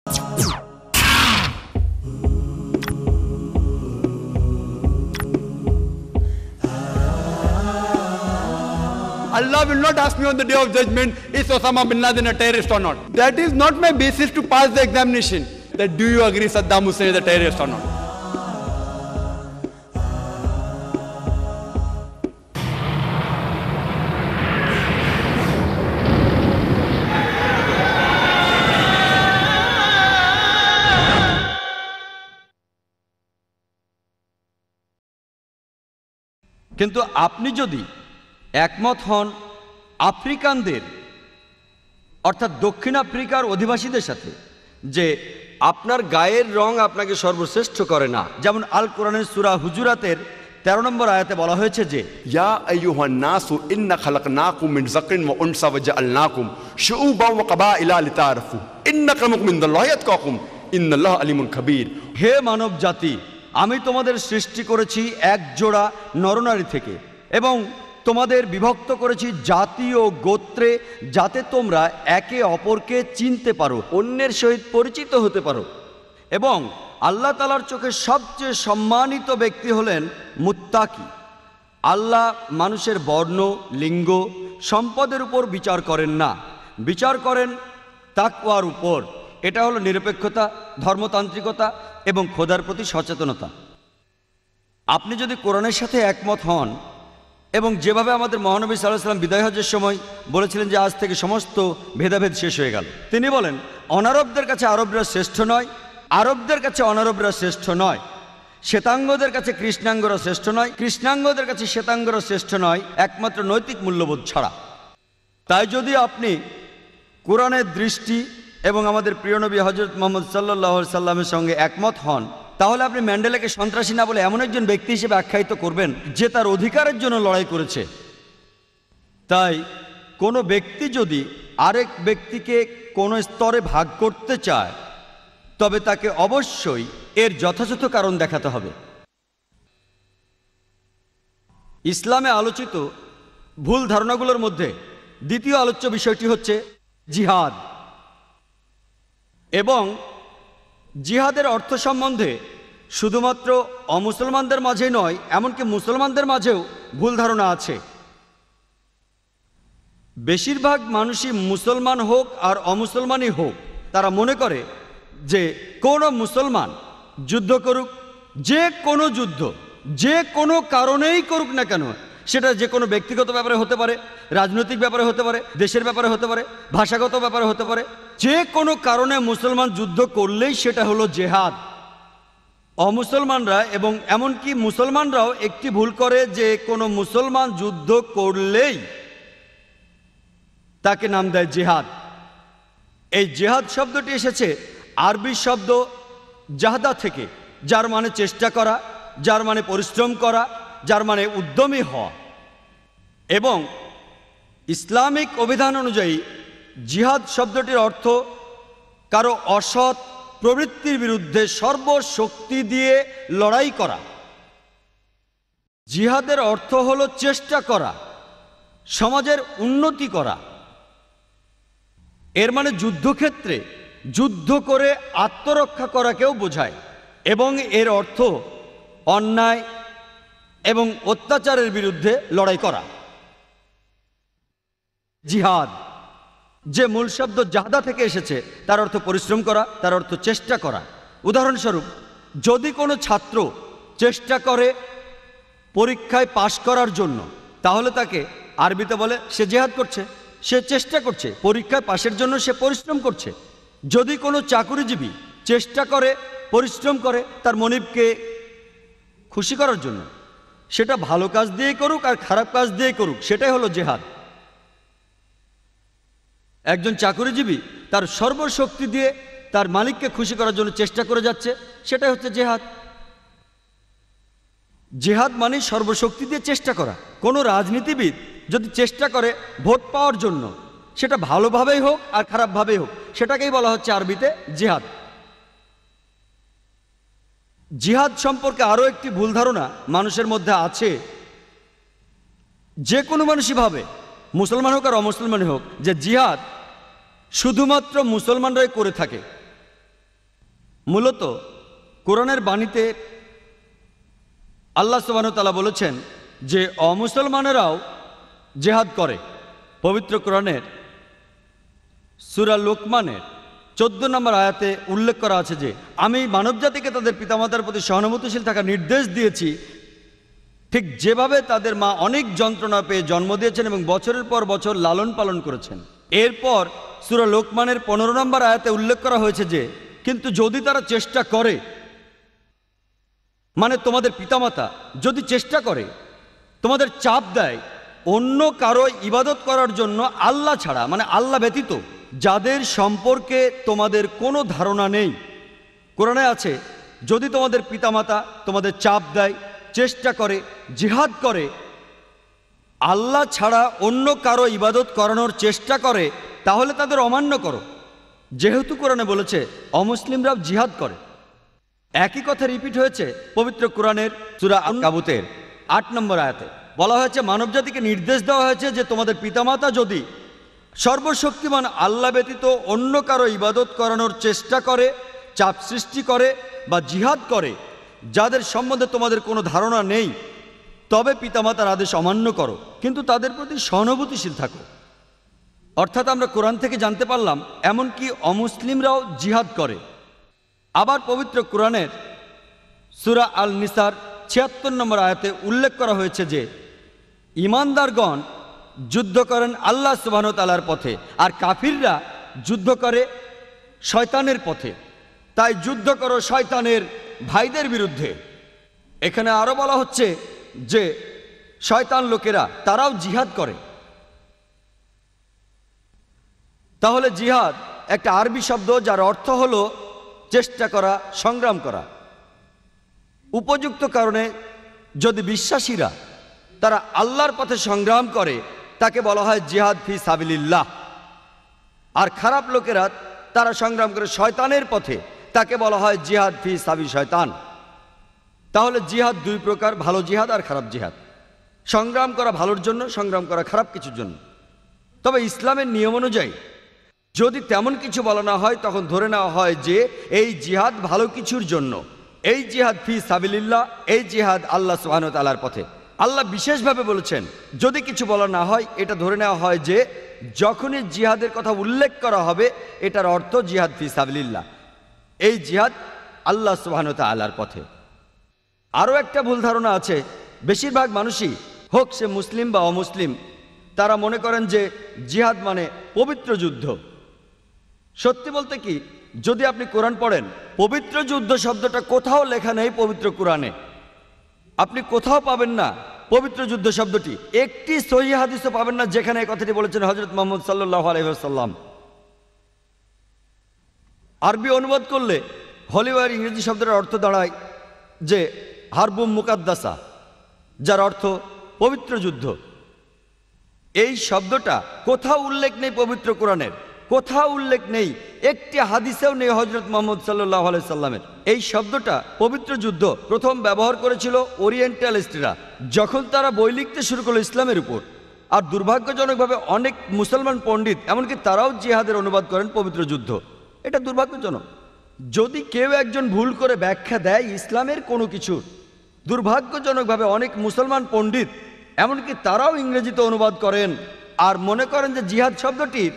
Allah will not ask me on the day of judgment, is Osama bin Laden a terrorist or not? That is not my basis to pass the examination. That do you agree Saddam Hussein is a terrorist or not? কিন্তু আপনি যদি একমত হন আফ্রিকানদের অর্থাৎ দক্ষিণ আফ্রিকার অধিবাসীদের সাথে যে আপনার গায়ের রং আপনাকে সর্বশ্রেষ্ঠ করে না, যেমন আল কোরআনের সূরা হুজুরাতের 13 নম্বর আয়াতে বলা হয়েছে যে ইয়া আইয়ুহান নাসু ইন্না খালাকনাকুম মিন যাকরিন ওয়া উনসা ওয়া জাআলনাকুম শুউবান ওয়া কাবাইলা লিতাআরাফু ইন্নাকুম মিনাল্লাহি ইয়াতকাকুম ইন্নাল্লাহা আলিমুন খাবীর। হে মানব জাতি, আমি তোমাদের সৃষ্টি করেছি এক জোড়া নরনারী থেকে এবং তোমাদের বিভক্ত করেছি জাতি ও গোত্রে, যাতে তোমরা একে অপরকে চিনতে পারো, অন্যের সহিত পরিচিত হতে পারো। এবং আল্লাহ তাআলার চোখে সবচেয়ে সম্মানিত ব্যক্তি হলেন মুত্তাকি। আল্লাহ মানুষের বর্ণ, লিঙ্গ, সম্পদের উপর বিচার করেন না, বিচার করেন তাকওয়ার উপর। এটা হলো নিরপেক্ষতা, ধর্মতান্ত্রিকতা এবং খোদার প্রতি সচেতনতা। আপনি যদি কোরআনের সাথে একমত হন এবং যেভাবে আমাদের মহানবী সাল্লাল্লাহু আলাইহি ওয়াসাল্লাম বিদায় হজ্জের সময় বলেছিলেন যে আজ থেকে সমস্ত ভেদাভেদ শেষ হয়ে গেল, তিনি বলেন অনারবদের কাছে আরবরা শ্রেষ্ঠ নয়, আরবদের কাছে অনারবরা শ্রেষ্ঠ নয়, শ্বেতাঙ্গদের কাছে কৃষ্ণাঙ্গরা শ্রেষ্ঠ নয়, কৃষ্ণাঙ্গদের কাছে শ্বেতাঙ্গরা শ্রেষ্ঠ নয়, একমাত্র নৈতিক মূল্যবোধ ছাড়া। তাই যদি আপনি কোরআনের দৃষ্টি এবং আমাদের প্রিয় নবী হযরত মুহাম্মদ সাল্লাল্লাহু আলাইহি সাল্লামের সঙ্গে একমত হন, তাহলে আপনি ম্যান্ডেলাকে সন্ত্রাসী না বলে এমন একজন ব্যক্তি হিসেবে আখ্যায়িত করবেন যে তার অধিকারের জন্য লড়াই করেছে। তাই কোনো ব্যক্তি যদি আরেক ব্যক্তিকে কোনো স্তরে ভাগ করতে চায়, তবে তাকে অবশ্যই এর যথাযথ কারণ দেখাতে হবে। ইসলামে আলোচিত ভুল ধারণাগুলোর মধ্যে দ্বিতীয় আলোচ্য বিষয়টি হচ্ছে জিহাদ। এবং জিহাদের অর্থ সম্বন্ধে শুধুমাত্র অমুসলমানদের মাঝেই নয়, এমনকি মুসলমানদের মাঝেও ভুল ধারণা আছে। বেশিরভাগ মানুষই মুসলমান হোক আর অমুসলমানই হোক, তারা মনে করে যে কোনো মুসলমান যুদ্ধ করুক, যে কোনো যুদ্ধ যে কোনো কারণেই করুক না কেন, সেটা যে কোনো ব্যক্তিগত ব্যাপারে হতে পারে, রাজনৈতিক ব্যাপারে হতে পারে, দেশের ব্যাপারে হতে পারে, ভাষাগত ব্যাপারে হতে পারে, যে কোনো কারণে মুসলমান যুদ্ধ করলেই সেটা হলো জেহাদ। অমুসলমানরা এবং এমনকি মুসলমানরাও একটি ভুল করে যে কোনো মুসলমান যুদ্ধ করলেই তাকে নাম দেয় জেহাদ। এই জেহাদ শব্দটি এসেছে আরবি শব্দ জাহদা থেকে, যার মানে চেষ্টা করা, যার মানে পরিশ্রম করা, যার মানে উদ্যমী হওয়া। এবং ইসলামিক অভিধান অনুযায়ী জিহাদ শব্দটির অর্থ কারো অসৎ প্রবৃত্তির বিরুদ্ধে সর্বশক্তি দিয়ে লড়াই করা। জিহাদের অর্থ হলো চেষ্টা করা, সমাজের উন্নতি করা। এর মানে যুদ্ধক্ষেত্রে যুদ্ধ করে আত্মরক্ষা করাকেও বোঝায় এবং এর অর্থ অন্যায় এবং অত্যাচারের বিরুদ্ধে লড়াই করা। জিহাদ যে মূল শব্দ জাহদা থেকে এসেছে, তার অর্থ পরিশ্রম করা, তার অর্থ চেষ্টা করা। উদাহরণস্বরূপ, যদি কোনো ছাত্র চেষ্টা করে পরীক্ষায় পাশ করার জন্য, তাহলে তাকে আরবিতে বলে সে জিহাদ করছে, সে চেষ্টা করছে, পরীক্ষায় পাশের জন্য সে পরিশ্রম করছে। যদি কোনো চাকুরিজীবী চেষ্টা করে, পরিশ্রম করে তার মনিবকে খুশি করার জন্য, সেটা ভালো কাজ দিয়েই করুক আর খারাপ কাজ দিয়েই করুক, সেটাই হলো জেহাদ। একজন চাকুরিজীবী তার সর্বশক্তি দিয়ে তার মালিককে খুশি করার জন্য চেষ্টা করে যাচ্ছে, সেটাই হচ্ছে জেহাদ। জেহাদ মানে সর্বশক্তি দিয়ে চেষ্টা করা। কোনো রাজনীতিবিদ যদি চেষ্টা করে ভোট পাওয়ার জন্য, সেটা ভালোভাবেই হোক আর খারাপভাবেই হোক, সেটাকেই বলা হচ্ছে আরবিতে জিহাদ। জিহাদ সম্পর্কে আরও একটি ভুল ধারণা মানুষের মধ্যে আছে। যে কোনো মানুষই ভাবে, মুসলমান হোক আর অমুসলমান হোক, যে জিহাদ শুধুমাত্র মুসলমানরাই করে থাকে। মূলত কোরআনের বাণীতে আল্লাহ সুবহানাহু ওয়া তাআলা বলেছেন যে অমুসলমানেরাও জিহাদ করে। পবিত্র কোরআনের সূরা লোকমানের 14 নম্বর আয়াতে উল্লেখ করা আছে যে আমি মানবজাতিকে তাদের পিতামাতার প্রতি সহানুভূতিশীল থাকার নির্দেশ দিয়েছি, ঠিক যেভাবে তাদের মা অনেক যন্ত্রণা পেয়ে জন্ম দিয়েছেন এবং বছরের পর বছর লালন পালন করেছেন। এরপর সূরা লোকমানের 15 নম্বর আয়াতে উল্লেখ করা হয়েছে যে কিন্তু যদি তারা চেষ্টা করে, মানে তোমাদের পিতামাতা যদি চেষ্টা করে, তোমাদের চাপ দেয় অন্য কারো ইবাদত করার জন্য আল্লাহ ছাড়া, মানে আল্লাহ ব্যতীত, যাদের সম্পর্কে তোমাদের কোনো ধারণা নেই। কোরআনে আছে যদি তোমাদের পিতামাতা তোমাদের চাপ দেয়, চেষ্টা করে, জিহাদ করে, আল্লাহ ছাড়া অন্য কারো ইবাদত করানোর চেষ্টা করে, তাহলে তাদের অমান্য করো। যেহেতু কোরআনে বলেছে অমুসলিমরাও জিহাদ করে, একই কথা রিপিট হয়েছে পবিত্র কোরআনের সূরা আনকাবুতের 8 নম্বর আয়াতে। বলা হয়েছে মানবজাতিকে নির্দেশ দেওয়া হয়েছে যে তোমাদের পিতামাতা যদি সর্বশক্তিমান আল্লাহ ব্যতীত অন্য কারো ইবাদত করানোর চেষ্টা করে, চাপ সৃষ্টি করে বা জিহাদ করে, যাদের সম্বন্ধে তোমাদের কোনো ধারণা নেই, তবে পিতামাতার আদেশ অমান্য করো, কিন্তু তাদের প্রতি সহানুভূতিশীল থাকো। অর্থাৎ আমরা কোরআন থেকে জানতে পারলাম এমনকি অমুসলিমরাও জিহাদ করে। আবার পবিত্র কোরআনের সূরা আল নিসার 76 নম্বর আয়াতে উল্লেখ করা হয়েছে যে ঈমানদারগণ যুদ্ধ করেন আল্লাহ সুবহানাহু ওয়া তাআলার পথে, আর কাফিররা যুদ্ধ করে শয়তানের পথে। তাই যুদ্ধ করো শয়তানের ভাইদের বিরুদ্ধে। এখানে আরো বলা হচ্ছে যে শয়তান লোকেরা তারাও জিহাদ করে। তাহলে জিহাদ একটা আরবি শব্দ যার অর্থ হলো চেষ্টা করা, সংগ্রাম করা। উপযুক্ত কারণে যদি বিশ্বাসীরা তারা আল্লাহর পথে সংগ্রাম করে তাকে বলা হয় জিহাদ ফি সাবিলিল্লাহ, আর খারাপ লোকেরা তারা সংগ্রাম করে শয়তানের পথে তাকে বলা হয় জিহাদ ফি সাবিল শয়তান। তাহলে জিহাদ দুই প্রকার, ভালো জিহাদ আর খারাপ জিহাদ। সংগ্রাম করা ভালোর জন্য, সংগ্রাম করা খারাপ কিছুর জন্য। তবে ইসলামের নিয়ম অনুযায়ী যদি তেমন কিছু বলা না হয় তখন ধরে নেওয়া হয় যে এই জিহাদ ভালো কিছুর জন্য, এই জিহাদ ফি সাবিলিল্লাহ, এই জিহাদ আল্লাহ সুবহানাহু ওয়া তাআলার পথে। আল্লাহ বিশেষভাবে বলেছেন যদি কিছু বলা না হয় এটা ধরে নেওয়া হয় যে যখনই জিহাদের কথা উল্লেখ করা হবে এটার অর্থ জিহাদ ফি সাবিলিল্লাহ, এই জিহাদ আল্লাহ সুবহানাহু ওয়া তাআলার পথে। আরও একটা ভুল ধারণা আছে, বেশিরভাগ মানুষই হোক সে মুসলিম বা অমুসলিম, তারা মনে করেন যে জিহাদ মানে পবিত্র যুদ্ধ। সত্যি বলতে কি, যদি আপনি কোরআন পড়েন, পবিত্র যুদ্ধ শব্দটা কোথাও লেখা নেই পবিত্র কোরআনে। আপনি কোথাও পাবেন না পবিত্র যুদ্ধ শব্দটি, একটি সহিহ হাদিসও পাবেন না যেখানে এই কথাটি বলেছেন হযরত মুহাম্মদ সাল্লাল্লাহু আলাইহি ওয়াসাল্লাম। আরবি অনুবাদ করলে হলিওয়ার ইংরেজি শব্দের অর্থ দাঁড়ায় যে হারবুম মুকাদ্দাসা, যার অর্থ পবিত্র যুদ্ধ। এই শব্দটা কোথাও উল্লেখ নেই পবিত্র কোরআনের, কোথাও উল্লেখ নেই, একটি হাদিসেও নেই হযরত মুহাম্মদ সাল্লাল্লাহু আলাইহি সাল্লামের। এই শব্দটা পবিত্র যুদ্ধ প্রথম ব্যবহার করেছিল ওরিয়েন্টালিস্টরা যখন তারা বই লিখতে শুরু করলো ইসলামের উপর। আর দুর্ভাগ্যজনকভাবে অনেক মুসলমান পণ্ডিত এমনকি তারাও জিহাদের অনুবাদ করেন পবিত্র যুদ্ধ। এটা দুর্ভাগ্যজনক। যদি কেউ একজন ভুল করে ব্যাখ্যা দেয় ইসলামের কোনো কিছু, দুর্ভাগ্যজনকভাবে অনেক মুসলমান পণ্ডিত এমনকি তারাও ইংরেজিতে অনুবাদ করেন আর মনে করেন যে জিহাদ শব্দটির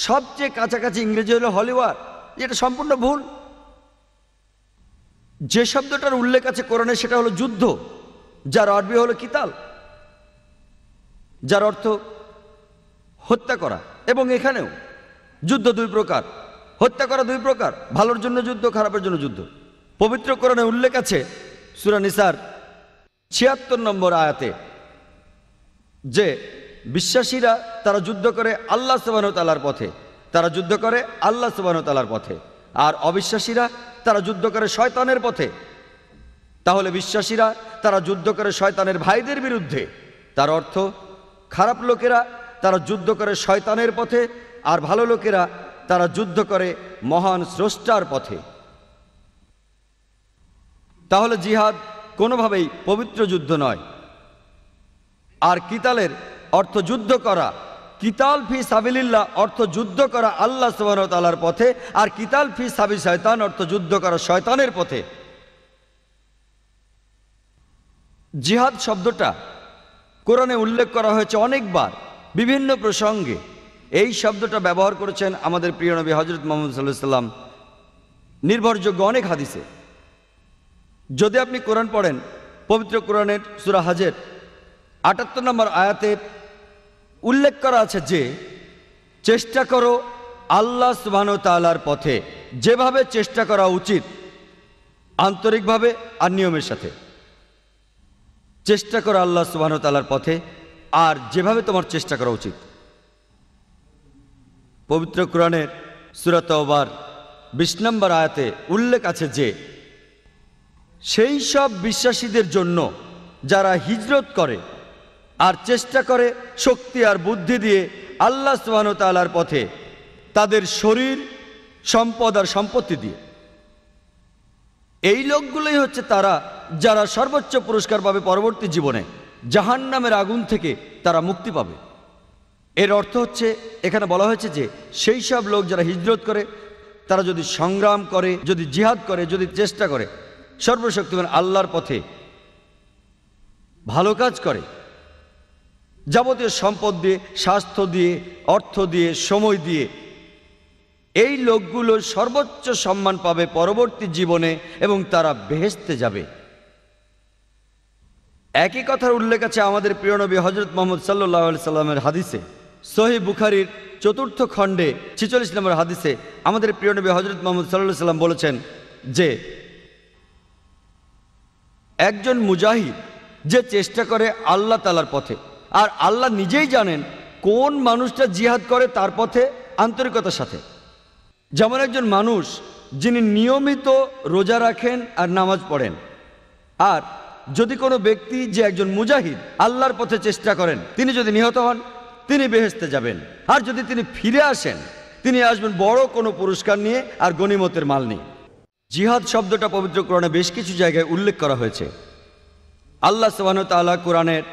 সবচেয়ে কাছাকাছি ইংরেজি হলো হলিওয়ার। এটা সম্পূর্ণ ভুল। যে শব্দটার উল্লেখ আছে কোরআনে সেটা হলো যুদ্ধ, যার আরবি হলো কিতাল, যার অর্থ হত্যা করা। এবং এখানেও যুদ্ধ দুই প্রকার, হত্যা করা দুই প্রকার, ভালোর জন্য যুদ্ধ, খারাপের জন্য যুদ্ধ। পবিত্র কোরআনে উল্লেখ আছে সূরা নিসার ৭৬ নম্বর আয়াতে যে বিশ্বাসীরা তারা যুদ্ধ করে আল্লাহ সুবহানাহু ওয়া তাআলার পথে, তারা যুদ্ধ করে আল্লাহ সুবহানাহু ওয়া তাআলার পথে, আর অবিশ্বাসীরা তারা যুদ্ধ করে শয়তানের পথে। তাহলে বিশ্বাসীরা তারা যুদ্ধ করে শয়তানের ভাইদের বিরুদ্ধে, তার অর্থ খারাপ লোকেরা তারা যুদ্ধ করে শয়তানের পথে, আর ভালো লোকেরা তারা যুদ্ধ করে মহান স্রষ্টার পথে। তাহলে জিহাদ কোনোভাবেই পবিত্র যুদ্ধ নয়। আর কিতালের অর্থ যুদ্ধ করা, কিতাল ফি সাবিলিল্লাহ অর্থ যুদ্ধ করা আল্লাহ সুবহানাহু ওয়া তাআলার পথে, আর কিতাল ফি সাবিল শয়তান অর্থ যুদ্ধ করা শয়তানের পথে। জিহাদ শব্দটা কোরআনে উল্লেখ করা হয়েছে অনেকবার বিভিন্ন প্রসঙ্গে। এই শব্দটা ব্যবহার করেছেন আমাদের প্রিয় নবী হযরত মুহাম্মদ সাল্লাল্লাহু আলাইহি ওয়াসাল্লাম নির্ভরযোগ্য অনেক হাদিসে। যদি আপনি কোরআন পড়েন, পবিত্র কোরআনের সূরা হজের ৭৮ নম্বর আয়াতে উল্লেখ করা আছে যে চেষ্টা করো আল্লাহ সুবহানাহু ওয়া তাআলার পথে, যেভাবে চেষ্টা করা উচিত আন্তরিকভাবে আর নিয়মের সাথে। চেষ্টা করো আল্লাহ সুবহানাহু ওয়া তাআলার পথে আর যেভাবে তোমার চেষ্টা করা উচিত। পবিত্র কোরআনের সূরা তাওবার ২০ নম্বর আয়াতে উল্লেখ আছে যে সেই সব বিশ্বাসীদের জন্য যারা হিজরত করে আর চেষ্টা করে শক্তি আর বুদ্ধি দিয়ে আল্লাহ সুবহানাহু ওয়া তাআলার পথে, তাদের শরীর, সম্পদ আর সম্পত্তি দিয়ে। এই লোকগুলোই হচ্ছে তারা যারা সর্বোচ্চ পুরস্কার পাবে পরবর্তী জীবনে, জাহান্নামের আগুন থেকে তারা মুক্তি পাবে। এর অর্থ হচ্ছে এখানে বলা হয়েছে যে সেই সব লোক যারা হিজরত করে, তারা যদি সংগ্রাম করে, যদি জিহাদ করে, যদি চেষ্টা করে সর্বশক্তিমান আল্লাহর পথে, ভালো কাজ করে, যাবতীয় সম্পদ দিয়ে, স্বাস্থ্য দিয়ে, অর্থ দিয়ে, সময় দিয়ে, এই লোকগুলো সর্বোচ্চ সম্মান পাবে পরবর্তী জীবনে এবং তারা বেহেশতে যাবে। একই কথার উল্লেখ আছে আমাদের প্রিয় নবী হযরত মুহাম্মদ সাল্লাল্লাহু আলাইহি সাল্লামের হাদিসে। সহিহ বুখারীর ৪র্থ খণ্ডে ৪৬ নম্বর হাদিসে আমাদের প্রিয় নবী হযরত মুহাম্মদ সাল্লাল্লাহু আলাইহি সাল্লাম বলেছেন যে একজন মুজাহিদ যে চেষ্টা করে আল্লাহ তাআলার পথে, আর আল্লাহ নিজেই জানেন কোন মানুষটা জিহাদ করে তার পথে আন্তরিকতার সাথে। যেমন একজন মানুষ যিনি নিয়মিত রোজা রাখেন আর নামাজ পড়েন, আর যদি কোনো ব্যক্তি যে একজন মুজাহিদ আল্লাহর পথে চেষ্টা করেন, তিনি যদি নিহত হন তিনি বেহেশতে যাবেন, আর যদি তিনি ফিরে আসেন তিনি আসবেন বড় কোনো পুরস্কার নিয়ে আর গনিমতের মাল নিয়ে। জিহাদ শব্দটা পবিত্র কোরআনে বেশ কিছু জায়গায় উল্লেখ করা হয়েছে। আল্লাহ সুবহানাহু ওয়া তাআলা কোরআনের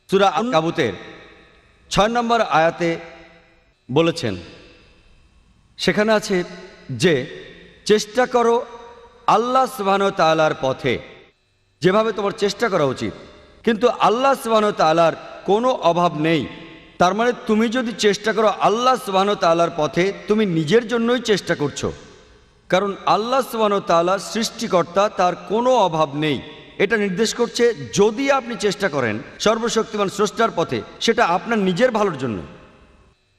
সূরা আনকাবুতের ৬ নম্বর আয়াতে বলেছেন, সেখানে আছে যে চেষ্টা করো আল্লাহ সুবহানাহু ওয়া তাআলার পথে, যেভাবে তোমার চেষ্টা করা উচিত। কিন্তু আল্লাহ সুবহানাহু ওয়া তাআলার কোনো অভাব নেই। তার মানে তুমি যদি চেষ্টা করো আল্লাহ সুবহানাহু ওয়া তাআলার পথে, তুমি নিজের জন্যই চেষ্টা করছো, কারণ আল্লাহ সুবহানাহু ওয়া তাআলা সৃষ্টিকর্তা, তার কোনো অভাব নেই। এটা নির্দেশ করছে যদি আপনি চেষ্টা করেন সর্বশক্তিমান স্রষ্টার পথে, সেটা আপনার নিজের ভালোর জন্য।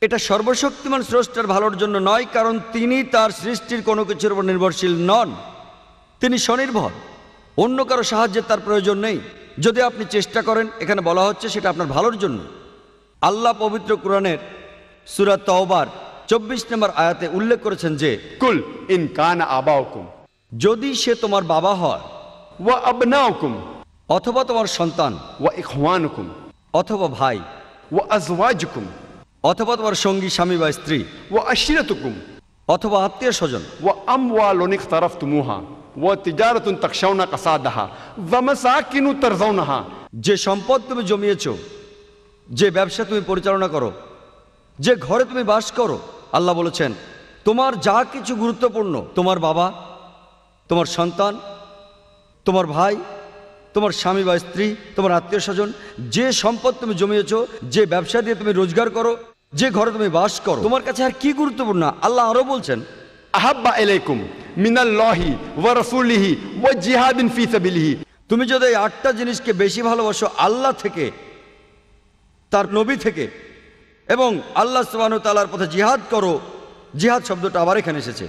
এটা সর্বশক্তিমান স্রষ্টার ভালোর জন্য নয়, কারণ তিনি তার সৃষ্টির কোনো কিছুর উপর নির্ভরশীল নন, তিনি স্বনির্ভর, অন্য কারো সাহায্যের তার প্রয়োজন নেই। যদি আপনি চেষ্টা করেন, এখানে বলা হচ্ছে সেটা আপনার ভালোর জন্য। আল্লাহ পবিত্র কোরআনের সূরা তাওবার ২৪ নম্বর আয়াতে উল্লেখ করেছেন যে কুল ইন কানা আবাউকুম, যদি সে তোমার বাবা হয়, ওয়া আবনাউকুম, অথবা তোমার সন্তান, ওয়া ইখওয়ানুকুম, অথবা ভাই, ওয়া আজওয়াজুকুম, অথবা তোমার সঙ্গী, স্বামী বা স্ত্রী, ওয়া আশিরাতুকুম, অথবা আত্মীয় স্বজন, ওয়া আমওয়ালুন ইখতারাফতুমুহা, ওয়া তিজারাতুন তাখশাউনা কাসাদাহা, ওয়া মাসাকিনু তারজাউনাহা, যে সম্পদ তুমি জমিয়েছো, যে ব্যবসা তুমি পরিচালনা করো, যে ঘরে তুমি বাস করো। আল্লাহ বলেছেন তোমার যা কিছু গুরুত্বপূর্ণ, তোমার বাবা, তোমার সন্তান, তোমার ভাই, তোমার স্বামী বা স্ত্রী, তোমার আত্মীয় স্বজন, যে সম্পদ তুমি জমিয়েছো, যে ব্যবসা দিয়ে তুমি রোজগার করো, যে ঘরে তুমি বাস করো, তোমার কাছে আর কি গুরুত্বপূর্ণ? আল্লাহ আরো বলছেন আহাব্বা ইলাইকুম মিনাল্লাহি ওয়া রাসূলিহি ওয়া জিহাদিন ফি সাবিলিহি, তুমি যদি এই ৮টা জিনিসকে বেশি ভালোবাসো আল্লাহ থেকে, তার নবী থেকে, এবং আল্লাহ সুবহানাহু ওয়া তাআলার পথে জিহাদ করো। জিহাদ শব্দটা আবার এখানে এসেছে,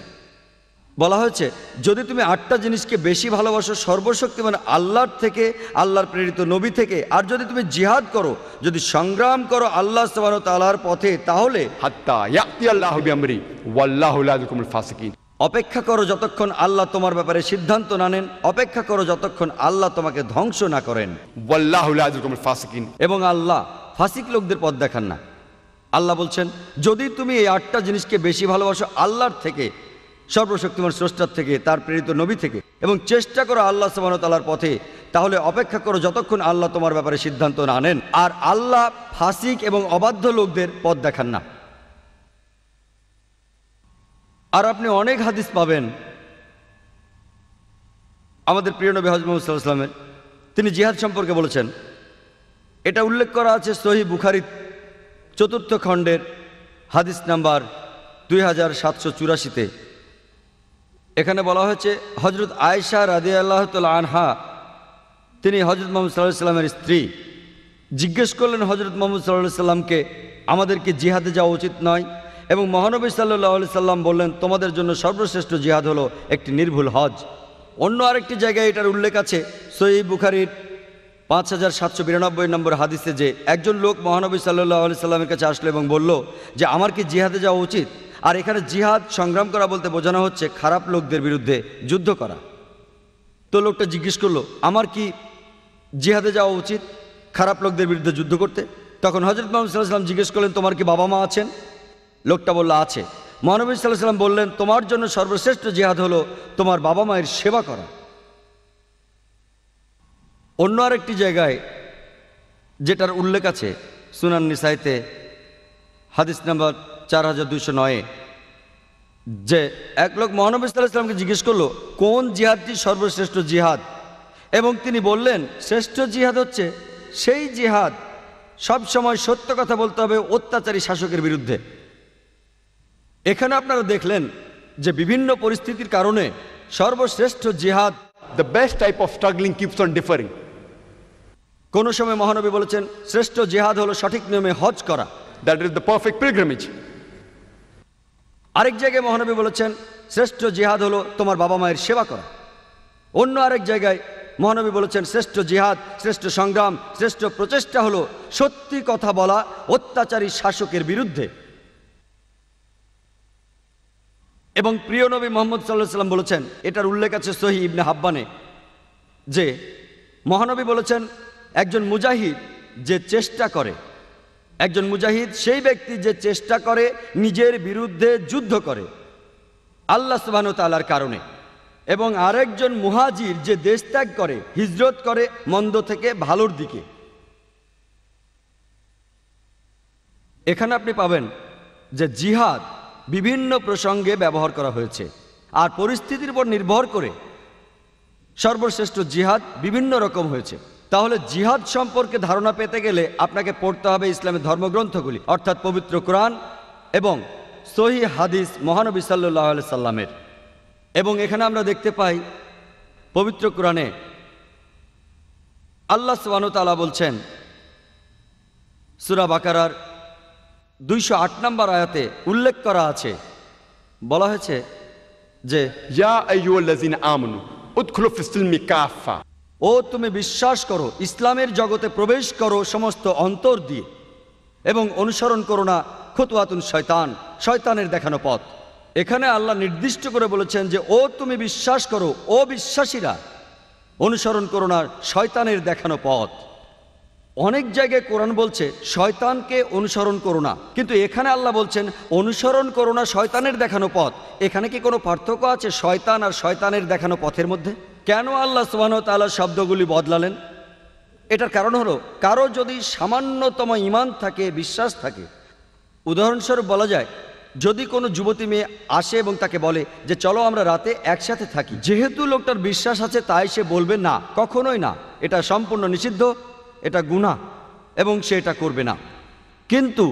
বলা হয়েছে যদি তুমি ৮টা জিনিসকে বেশি ভালোবাসো সর্বশক্তিমান আল্লাহর থেকে, আল্লাহর প্রেরিত নবী থেকে, আর যদি তুমি জিহাদ করো, যদি সংগ্রাম করো আল্লাহ সুবহানাহু ওয়া তাআলার পথে, তাহলে হাত্তা ইয়াতি আল্লাহু বিআমরি ওয়াল্লাহু লা ইয়াহদিল ফাসিকিন, অপেক্ষা করো যতক্ষণ আল্লাহ তোমার ব্যাপারে সিদ্ধান্ত না নেন, অপেক্ষা করো যতক্ষণ আল্লাহ তোমাকে ধ্বংস না করেন, ওয়াল্লাহু লা ইয়াহদিল ফাসিকিন, এবং আল্লাহ ফাসিক লোকদের পথ দেখান না। আল্লাহ বলছেন যদি তুমি এই ৮টা জিনিসকে বেশি ভালোবাসো আল্লাহর থেকে, সর্বশক্তিমান স্রষ্টার থেকে, তার প্রেরিত নবী থেকে, এবং চেষ্টা করো আল্লাহ সুবহানাহু ওয়া তাআলার পথে, তাহলে অপেক্ষা করো যতক্ষণ আল্লাহ তোমার ব্যাপারে সিদ্ধান্ত না নেন। আর আল্লাহ ফাসিক এবং অবাধ্য লোকদের পথ দেখান না। আর আপনি অনেক হাদিস পাবেন আমাদের প্রিয় নবী হযরত মুহাম্মদ সাল্লাল্লাহু আলাইহি ওয়াসাল্লামের, তিনি জিহাদ সম্পর্কে বলেছেন। এটা উল্লেখ করা আছে সহিহ বুখারী 4th খণ্ডের হাদিস নাম্বার 2784-তে। এখানে বলা হয়েছে হযরত আয়েশা রাদিয়াল্লাহু তাআলা আনহা, তিনি হযরত মুহাম্মদ সাল্লাল্লাহু আলাইহি ওয়াসাল্লামের স্ত্রী, জিজ্ঞেস করলেন হযরত মুহাম্মদ সাল্লাল্লাহু আলাইহি ওয়াসাল্লামকে, আমাদেরকে জিহাদে যাওয়া উচিত নয়? এবং মহানবী সাল্লাল্লাহু আলাইহি সাল্লাম বললেন, তোমাদের জন্য সর্বশ্রেষ্ঠ জিহাদ হলো একটি নির্ভুল হজ। অন্য আরেকটি জায়গায় এটার উল্লেখ আছে সহিহ বুখারীর 5792 নম্বর হাদিসে, যে একজন লোক মহানবী সাল্লাল্লাহু আলাইহি সাল্লামের কাছে আসলো এবং বলল যে আমার কি জিহাদে যাওয়া উচিত? আর এখানে জিহাদ সংগ্রাম করা বলতে বোঝানো হচ্ছে খারাপ লোকদের বিরুদ্ধে যুদ্ধ করা। তো লোকটা জিজ্ঞেস করলো, আমার কি জিহাদে যাওয়া উচিত খারাপ লোকদের বিরুদ্ধে যুদ্ধ করতে? তখন হযরত মুহাম্মদ সাল্লাল্লাহু আলাইহি ওয়াসাল্লাম জিজ্ঞেস করলেন, তোমার কি বাবা মা আছেন? লোকটা বলল, আছে। মহানবী সাল্লাল্লাহু আলাইহি ওয়াসাল্লাম বললেন, তোমার জন্য সর্বশ্রেষ্ঠ জিহাদ হলো তোমার বাবা মায়ের সেবা করা। অন্য আরেকটি জায়গায় যেটার উল্লেখ আছে সুনান নিসাইতে হাদিস নাম্বার 4209, যে এক লোক মহানবী সাল্লাল্লাহু আলাইহি ওয়াসাল্লামকে জিজ্ঞেস করলো কোন জিহাদটি সর্বশ্রেষ্ঠ জিহাদ, এবং তিনি বললেন শ্রেষ্ঠ জিহাদ হচ্ছে সেই জিহাদ সব সময় সত্য কথা বলতে হবে অত্যাচারী শাসকের বিরুদ্ধে। এখানে আপনারা দেখলেন যে বিভিন্ন পরিস্থিতির কারণে সর্বশ্রেষ্ঠ জিহাদ, The best type of struggling keeps on differing. কোন সময় মহানবী বলেছেন শ্রেষ্ঠ জিহাদ হলো সঠিক নিয়মে হজ করা, That is the perfect pilgrimage. আরেক জায়গায় মহানবী বলেছেন শ্রেষ্ঠ জিহাদ হলো তোমার বাবা মায়ের সেবা করা। অন্য আরেক জায়গায় মহানবী বলেছেন শ্রেষ্ঠ জিহাদ, শ্রেষ্ঠ সংগ্রাম, শ্রেষ্ঠ প্রচেষ্টা হলো সত্যি কথা বলা অত্যাচারী শাসকের বিরুদ্ধে। এবং প্রিয় নবী মুহাম্মদ সাল্লাল্লাহু আলাইহি ওয়াসাল্লাম বলেছেন, এটার উল্লেখ আছে সহিহ ইবনে হাব্বানে, যে মহানবী বলেছেন একজন মুজাহিদ যে চেষ্টা করে, একজন মুজাহিদ সেই ব্যক্তি যে চেষ্টা করে নিজের বিরুদ্ধে যুদ্ধ করে আল্লাহ সুবহানাহু ওয়া তাআলার কারণে, এবং আরেকজন মুহাজির যে দেশ ত্যাগ করে, হিজরত করে মন্দ থেকে ভালোর দিকে। এখানে আপনি পাবেন যে জিহাদ বিভিন্ন প্রসঙ্গে ব্যবহার করা হয়েছে, আর পরিস্থিতির উপর নির্ভর করে সর্বশ্রেষ্ঠ জিহাদ বিভিন্ন রকম হয়েছে। তাহলে জিহাদ সম্পর্কে ধারণা পেতে গেলে আপনাকে পড়তে হবে ইসলামের ধর্মগ্রন্থগুলি, অর্থাৎ পবিত্র কোরআন এবং সহিহ হাদিস মহানবী সাল্লাল্লাহু আলাইহি সাল্লামের। এবং এখানে আমরা দেখতে পাই পবিত্র কোরআনে আল্লাহ সুবহানাহু ওয়া তাআলা বলছেন সূরা বাকারার 208 নম্বর আয়াতে উল্লেখ করা আছে, বলা হয়েছে যে Ya ayyuhallazina amanu udkhulu fis silmi kaffa. ও তুমি বিশ্বাস করো, ইসলামের জগতে প্রবেশ করো সমস্ত অন্তর দিয়ে, এবং অনুসরণ করো না খুতুওয়াতুন শয়তান, শয়তানের দেখানো পথ। এখানে আল্লাহ নির্দিষ্ট করে বলেছেন যে ও তুমি বিশ্বাস করো, ও বিশ্বাসীরা অনুসরণ করো না শয়তানের দেখানো পথ। অনেক জায়গায় কোরআন বলছে শয়তানকে অনুসরণ করো না, কিন্তু এখানে আল্লাহ বলছেন অনুসরণ করো না শয়তানের দেখানো পথ। এখানে কি কোনো পার্থক্য আছে শয়তান আর শয়তানের দেখানো পথের মধ্যে? কেন আল্লাহ সুবহানাহু ওয়া তাআলা শব্দগুলি বদলালেন? এটার কারণ হলো কারো যদি সামান্যতম ঈমান থাকে, বিশ্বাস থাকে, উদাহরণস্বরূপ বলা যায় যদি কোনো যুবতী মেয়ে আসে এবং তাকে বলে যে চলো আমরা রাতে একসাথে থাকি, যেহেতু লোকটার বিশ্বাস আছে তাই সে বলবে না, কখনোই না, এটা সম্পূর্ণ নিষিদ্ধ, এটা গুনাহ, এবং সে এটা করবে না। কিন্তু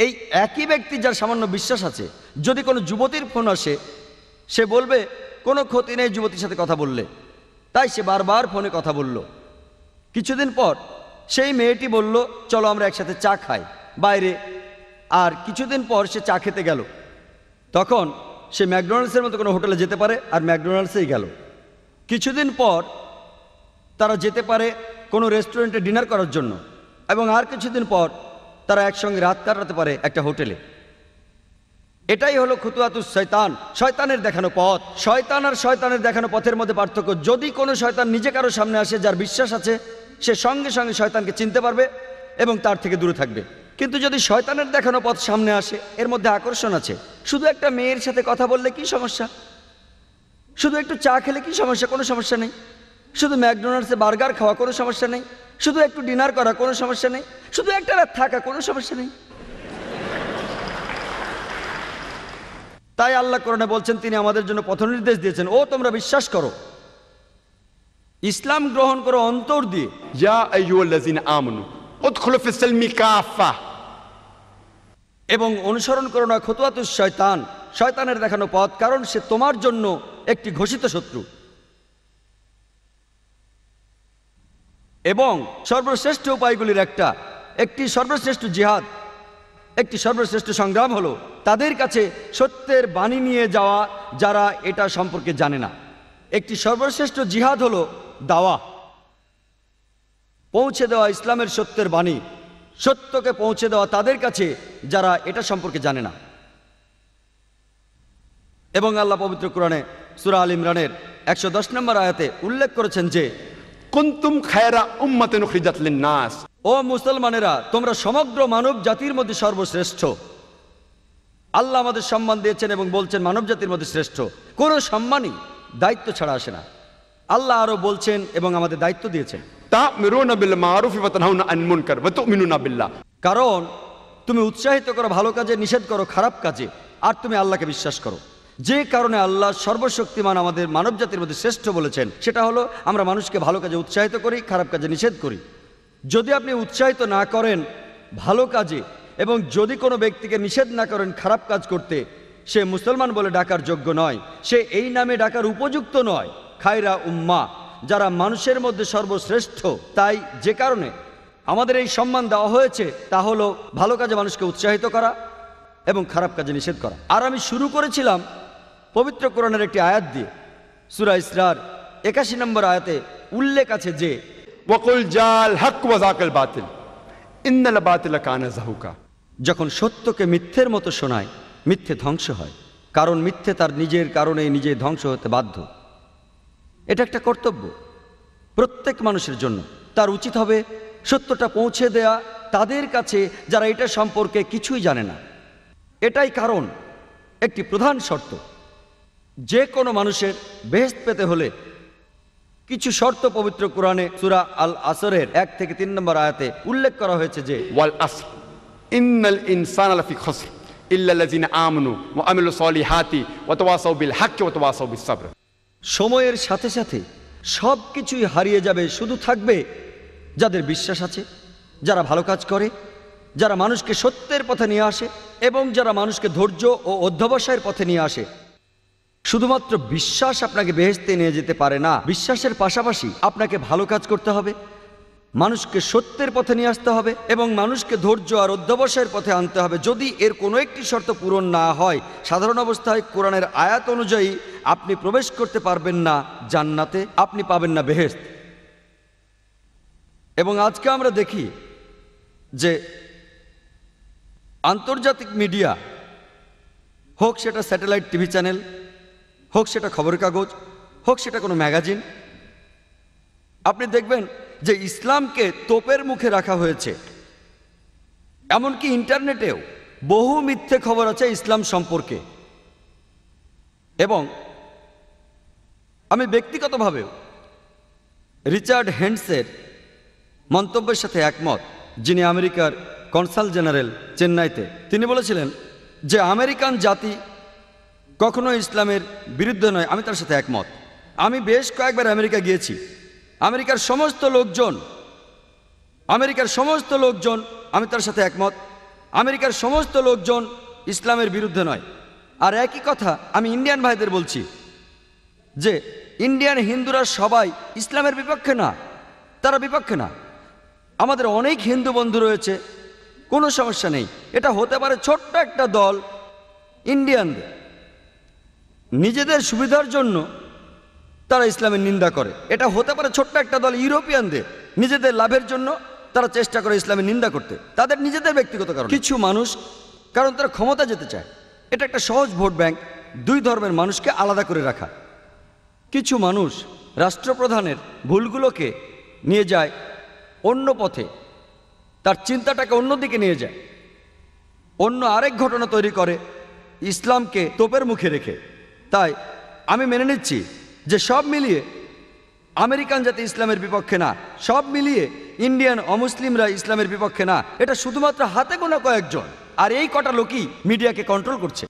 এই একই ব্যক্তি যার সামান্য বিশ্বাস আছে, যদি কোনো যুবতীর ফোন আসে, সে বলবে কোনো ক্ষতি নেই যুবতীর সাথে কথা বললে, তাই সে বারবার ফোনে কথা বলল। কিছুদিন পর সেই মেয়েটি বলল চলো আমরা একসাথে চা খাই বাইরে, আর কিছুদিন পর সে চা খেতে গেল। তখন সে ম্যাকডোনাল্ডসের মতো কোনো হোটেলে যেতে পারে আর ম্যাকডোনাল্ডসেই গেল। কিছুদিন পর তারা যেতে পারে কোনো রেস্টুরেন্টে ডিনার করার জন্য, এবং আর কিছুদিন পর তারা একসঙ্গে রাত কাটাতে পারে একটা হোটেলে। এটাই হলো খুতুওয়াতুশ শয়তান, শয়তানের দেখানো পথ। শয়তান আর শয়তানের দেখানো পথের মধ্যে পার্থক্য, যদি কোনো শয়তান নিজে কারো সামনে আসে যার বিশ্বাস আছে, সে সঙ্গে সঙ্গে শয়তানকে চিনতে পারবে এবং তার থেকে দূরে থাকবে। কিন্তু যদি শয়তানের দেখানো পথ সামনে আসে, এর মধ্যে আকর্ষণ আছে, শুধু একটা মেয়ের সাথে কথা বললে কি সমস্যা, শুধু একটু চা খেলে কি সমস্যা, কোনো সমস্যা নেই, শুধু ম্যাকডোনাল্ডসে বার্গার খাওয়া কোনো সমস্যা নেই, শুধু একটু ডিনার করা কোনো সমস্যা নেই, শুধু একটা রাত থাকা কোনো সমস্যা নেই। তাই আল্লাহ কোরআনে বলছেন, তিনি আমাদের জন্য পথ নির্দেশ দিয়েছেন, ও তোমরা বিশ্বাস করো, ইসলাম গ্রহণ করো অন্তর দিয়ে। या अय्युहल्लज़ीना आमनू उदखुलू फिस्सिल्मी काफ़ा। এবং অনুসরণ করো না খুতুওয়াতুশ শয়তান, শয়তানের দেখানো পথ, কারণ সে তোমার জন্য একটি ঘোষিত শত্রু। এবং সর্বশ্রেষ্ঠ উপায়গুলির একটি সর্বশ্রেষ্ঠ জিহাদ, একটি সর্বশ্রেষ্ঠ সংগ্রাম হলো তাদের কাছে সত্যের বাণী নিয়ে যাওয়া যারা এটা সম্পর্কে জানে না। একটি সর্বশ্রেষ্ঠ জিহাদ হলো দাওয়া, পৌঁছে দেওয়া ইসলামের সত্যের বাণী, সত্যকে পৌঁছে দেওয়া তাদের কাছে যারা এটা সম্পর্কে জানে না। এবং আল্লাহ পবিত্র কোরআনে সূরা আল ইমরানের 110 নম্বর আয়াতে উল্লেখ করেছেন যে, कुन्तुम खैरा उम्मतिन उखरिजत लिन्नास। ও মুসলমানেরা, তোমরা সমগ্র মানব জাতির মধ্যে সর্বশ্রেষ্ঠ। আল্লাহ আমাদের সম্মান দিয়েছেন এবং বলছেন মানব জাতির মধ্যে শ্রেষ্ঠ। কোনো সম্মানই দায়িত্ব ছাড়া আসে না। আল্লাহ আরো বলছেন এবং আমাদের দায়িত্ব দিয়েছেন, ता'मुरूना बिल मारूफ व तनहौना अनिल मुनकर व तु'मिनूना बिल्लाह। কারণ তুমি উৎসাহিত করো ভালো কাজে, নিষেধ করো খারাপ কাজে, আর তুমি আল্লাহকে বিশ্বাস করো। যে কারণে আল্লাহ সর্বশক্তিমান আমাদের মানব জাতির মধ্যে শ্রেষ্ঠ বলেছেন, সেটা হলো আমরা মানুষকে ভালো কাজে উৎসাহিত করি, খারাপ কাজে নিষেধ করি। যদি আপনি উৎসাহিত না করেন ভালো কাজে এবং যদি কোনো ব্যক্তিকে নিষেধ না করেন খারাপ কাজ করতে, সে মুসলমান বলে ডাকার যোগ্য নয়, সে এই নামে ডাকার উপযুক্ত নয়। খায়রা উম্মা, যারা মানুষের মধ্যে সর্বশ্রেষ্ঠ। তাই যে কারণে আমাদের এই সম্মান দেওয়া হয়েছে তা হলো ভালো কাজে মানুষকে উৎসাহিত করা এবং খারাপ কাজে নিষেধ করা। আর আমি শুরু করেছিলাম পবিত্র কোরআনের একটি আয়াত দিয়ে। সূরা ইসরার 81 নম্বর আয়াতে উল্লেখ আছে যে, वकुल जाल हक व ज़ाकल बातिल इन्नल बातिल काना ज़हूका। যখন সত্যকে মিথ্যের মতো শোনায়, মিথ্যে ধ্বংস হয়, কারণ মিথ্যে তার নিজের কারণেই নিজে ধ্বংস হতে বাধ্য। এটা একটা কর্তব্য প্রত্যেক মানুষের জন্য। তার উচিত হবে সত্যটা পৌঁছে দেয়া তাদের কাছে যারা এটা সম্পর্কে কিছুই জানে না। এটাই কারণ একটি প্রধান শর্ত, যে কোনো মানুষের বেহেশত পেতে হলে কিছু শর্ত পবিত্র কোরআনে সূরা আল আসরের 1 থেকে 3 নম্বর আয়াতে উল্লেখ করা হয়েছে যে, वल अस्र इन्नल इंसाना लफी खस्र इल्ला लज़ीना आमनू व अमिलु सॉलिहाति व तवासौ बिल हक़्क़ि व तवासौ बिस सब्र। সময়ের সাথে সাথে সব কিছুই হারিয়ে যাবে, শুধু থাকবে যাদের বিশ্বাস আছে, যারা ভালো কাজ করে, যারা মানুষকে সত্যের পথে নিয়ে আসে এবং যারা মানুষকে ধৈর্য ও অধ্যবসায়ের পথে নিয়ে আসে। শুধুমাত্র বিশ্বাস আপনাকে বেহেশতে নিয়ে যেতে পারে না, বিশ্বাসের পাশাপাশি আপনাকে ভালো কাজ করতে হবে, মানুষকে সত্যের পথে নিয়ে আসতে হবে এবং মানুষকে ধৈর্য আর অধ্যবসায়ের পথে আনতে হবে। যদি এর কোনো একটি শর্ত পূরণ না হয়, সাধারণ অবস্থায় কোরআনের আয়াত অনুযায়ী আপনি প্রবেশ করতে পারবেন না জান্নাতে, আপনি পাবেন না বেহেশত। এবং আজকে আমরা দেখি যে আন্তর্জাতিক মিডিয়া, হোক সেটা স্যাটেলাইট টিভি চ্যানেল, হোক সেটা খবরের কাগজ, হোক সেটা কোনো ম্যাগাজিন, আপনি দেখবেন যে ইসলামকে তোপের মুখে রাখা হয়েছে। এমনকি ইন্টারনেটেও বহু মিথ্যে খবর আছে ইসলাম সম্পর্কে। এবং আমি ব্যক্তিগতভাবেও রিচার্ড হেন্ডসের মন্তব্যের সাথে একমত, যিনি আমেরিকার কনসাল জেনারেল চেন্নাইতে। তিনি বলেছিলেন যে আমেরিকান জাতি কখনো ইসলামের বিরুদ্ধে নয়। আমি তার সাথে একমত। আমি বেশ কয়েকবার আমেরিকা গিয়েছি। আমেরিকার সমস্ত লোকজন আমি তার সাথে একমত। আমেরিকার সমস্ত লোকজন ইসলামের বিরুদ্ধে নয়। আর একই কথা আমি ইন্ডিয়ান ভাইদের বলছি যে ইন্ডিয়ান হিন্দুরা সবাই ইসলামের বিপক্ষে না, তারা বিপক্ষে না। আমাদের অনেক হিন্দু বন্ধু রয়েছে, কোনো সমস্যা নেই। এটা হতে পারে ছোট্ট একটা দল ইন্ডিয়ানদের, নিজেদের সুবিধার জন্য তারা ইসলামের নিন্দা করে। এটা হতে পারে ছোট্ট একটা দল ইউরোপিয়ানদের, নিজেদের লাভের জন্য তারা চেষ্টা করে ইসলামের নিন্দা করতে, তাদের নিজেদের ব্যক্তিগত কারণ। কিছু মানুষ কারণ তারা ক্ষমতা যেতে চায়। এটা একটা সহজ ভোট ব্যাংক, দুই ধর্মের মানুষকে আলাদা করে রাখা। কিছু মানুষ রাষ্ট্রপ্রধানের ভুলগুলোকে নিয়ে যায় অন্য পথে, তার চিন্তাটাকে অন্যদিকে নিয়ে যায়, অন্য আরেক ঘটনা তৈরি করে ইসলামকে তোপের মুখে রেখে। তাই আমি মেনে নিচ্ছি যে সব মিলিয়ে আমেরিকান জাতি ইসলামের বিপক্ষে না, সব মিলিয়ে ইন্ডিয়ান অমুসলিমরা ইসলামের বিপক্ষে না। এটা শুধুমাত্র হাতে গোনা কয়েকজন, আর এই কটা লোকই মিডিয়াকে কন্ট্রোল করছে।